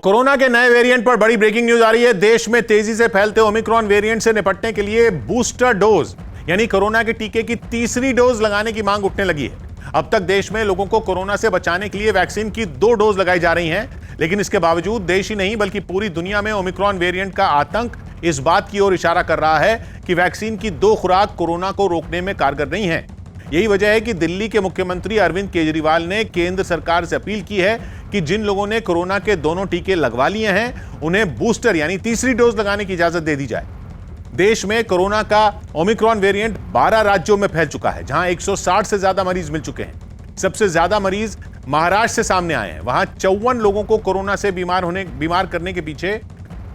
Corona के नए variant पर बड़ी ब्रेकिंग न्यूज आ रही है। देश में तेजी से फैलते ओमिक्रॉन वेरिएंट से निपटने के लिए बूस्टर डोज यानी कोरोना के टीके की तीसरी डोज लगाने की मांग उठने लगी है। अब तक देश में लोगों को कोरोना से बचाने के लिए वैक्सीन की 2 डोज लगाई जा रही हैं, लेकिन इसके बावजूद देश ही नहीं बल्कि पूरी दुनिया में ओमिक्रॉन वेरिएंट का आतंक इस बात की ओर इशारा कर रहा है कि वैक्सीन की 2 खुराक कोरोना को रोकने में कारगर नहीं है। यही वजह है कि दिल्ली के मुख्यमंत्री अरविंद केजरीवाल ने केंद्र सरकार से अपील की है कि जिन लोगों ने कोरोना के दोनों टीके लगवा लिए हैं उन्हें बूस्टर यानी तीसरी डोज लगाने की इजाजत दे दी जाए। देश में कोरोना का ओमिक्रॉन वेरिएंट 12 राज्यों में फैल चुका है, जहां 160 से ज्यादा मरीज मिल चुके हैं। सबसे ज्यादा मरीज महाराष्ट्र से सामने आए हैं। वहां 54 लोगों को कोरोना से बीमार करने के पीछे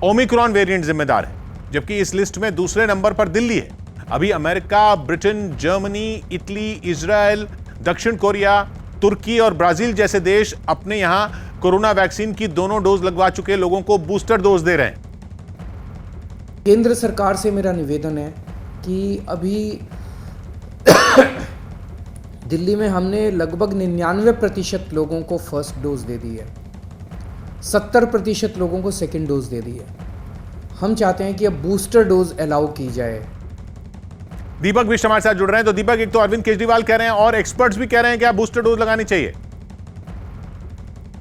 ओमिक्रॉन वेरिएंट जिम्मेदार है, जबकि इस लिस्ट में दूसरे नंबर पर दिल्ली है। अभी America, Britain, Germany, Italy, Israel, दक्षिण कोरिया, तुर्की और ब्राजील जैसे देश अपने यहां कोरोना वैक्सीन की दोनों डोज लगवा चुके लोगों को बूस्टर डोज दे रहे हैं। केंद्र सरकार से मेरा निवेदन है कि अभी दिल्ली में हमने लगभग 99% लोगों को फर्स्ट डोज दे दी है, 70% लोगों को सेकेंड डोज दे दी है। हम चाहते हैं कि अब बूस्टर डोज अलाउ की जाए। दीपक भी हमारे साथ जुड़ रहे हैं। तो दीपक, एक तो अरविंद केजरीवाल कह रहे हैं और एक्सपर्ट्स भी कह रहे हैं कि आप बूस्टर डोज लगानी चाहिए।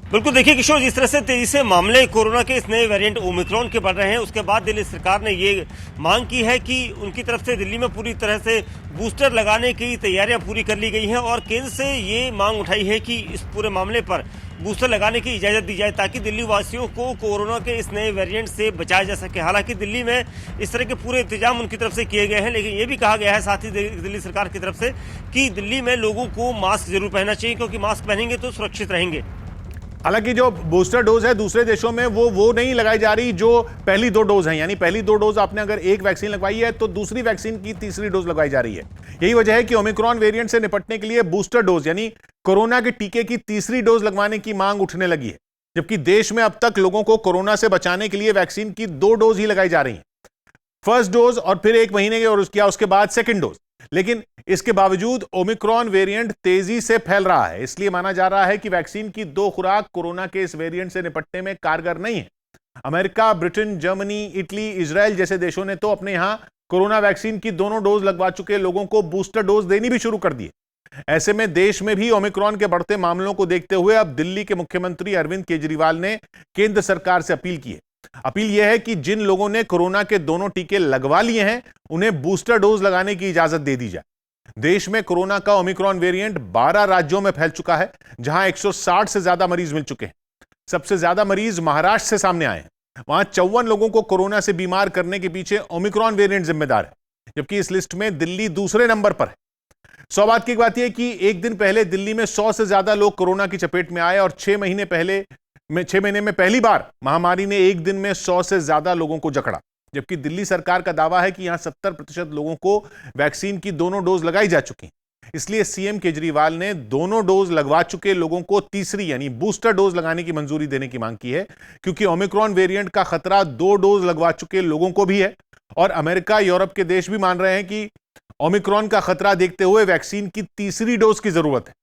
बिल्कुल, देखिए किशोर, जिस तरह से तेजी से मामले कोरोना के इस नए वेरिएंट ओमिक्रॉन के बढ़ रहे हैं, उसके बाद दिल्ली सरकार ने ये मांग की है कि उनकी तरफ से दिल्ली में पूरी तरह से बूस्टर लगाने की तैयारियां पूरी कर ली गई हैं और केंद्र से ये मांग उठाई है कि इस पूरे मामले पर बूस्टर लगाने की इजाजत दी जाए ताकि दिल्ली वासियों को कोरोना के इस नए वेरिएंट से बचाया जा सके। हालांकि दिल्ली में इस तरह के पूरे इंतजाम उनकी तरफ से किए गए हैं, लेकिन ये भी कहा गया है साथ ही दिल्ली सरकार की तरफ से कि दिल्ली में लोगों को मास्क जरूर पहनना चाहिए, क्योंकि मास्क पहनेंगे तो सुरक्षित रहेंगे। हालांकि जो बूस्टर डोज है दूसरे देशों में वो नहीं लगाई जा रही जो पहली 2 डोज हैं, यानी पहली 2 डोज आपने अगर एक वैक्सीन लगवाई है तो दूसरी वैक्सीन की तीसरी डोज लगवाई जा रही है। यही वजह है कि ओमिक्रॉन वेरिएंट से निपटने के लिए बूस्टर डोज यानी कोरोना के टीके की तीसरी डोज लगवाने की मांग उठने लगी है, जबकि देश में अब तक लोगों को कोरोना से बचाने के लिए वैक्सीन की 2 डोज ही लगाई जा रही है, फर्स्ट डोज और फिर 1 महीने के और उसके बाद सेकेंड डोज। लेकिन इसके बावजूद ओमिक्रॉन वेरिएंट तेजी से फैल रहा है, इसलिए माना जा रहा है कि वैक्सीन की 2 खुराक कोरोना के इस वेरिएंट से निपटने में कारगर नहीं है। America, Britain, Germany, Italy, Israel जैसे देशों ने तो अपने यहां कोरोना वैक्सीन की दोनों डोज लगवा चुके लोगों को बूस्टर डोज देनी भी शुरू कर दी है। ऐसे में देश में भी ओमिक्रॉन के बढ़ते मामलों को देखते हुए अब दिल्ली के मुख्यमंत्री अरविंद केजरीवाल ने केंद्र सरकार से अपील की है। अपील यह है कि जिन लोगों ने कोरोना के दोनों टीके लगवा लिए हैं उन्हें बूस्टर डोज लगाने की इजाजत दे दी जाए। देश में कोरोना का ओमिक्रॉन वेरिएंट 12 राज्यों में फैल चुका है, जहां 160 से ज्यादा मरीज मिल चुके हैं। सबसे ज्यादा मरीज महाराष्ट्र से सामने आए हैं। वहां 54 लोगों को कोरोना से बीमार करने के पीछे ओमिक्रॉन वेरिएंट जिम्मेदार है, जबकि इस लिस्ट में दिल्ली दूसरे नंबर पर है। सौभाग्य की बात यह कि एक दिन पहले दिल्ली में 100 से ज्यादा लोग कोरोना की चपेट में आए और 6 महीने में पहली बार महामारी ने एक दिन में 100 से ज्यादा लोगों को जकड़ा, जबकि दिल्ली सरकार का दावा है कि यहां 70% लोगों को वैक्सीन की दोनों डोज लगाई जा चुकी हैं। इसलिए सीएम केजरीवाल ने दोनों डोज लगवा चुके लोगों को तीसरी यानी बूस्टर डोज लगाने की मंजूरी देने की मांग की है, क्योंकि ओमिक्रॉन वेरिएंट का खतरा 2 डोज लगवा चुके लोगों को भी है और अमेरिका, यूरोप के देश भी मान रहे हैं कि ओमिक्रॉन का खतरा देखते हुए वैक्सीन की तीसरी डोज की जरूरत है।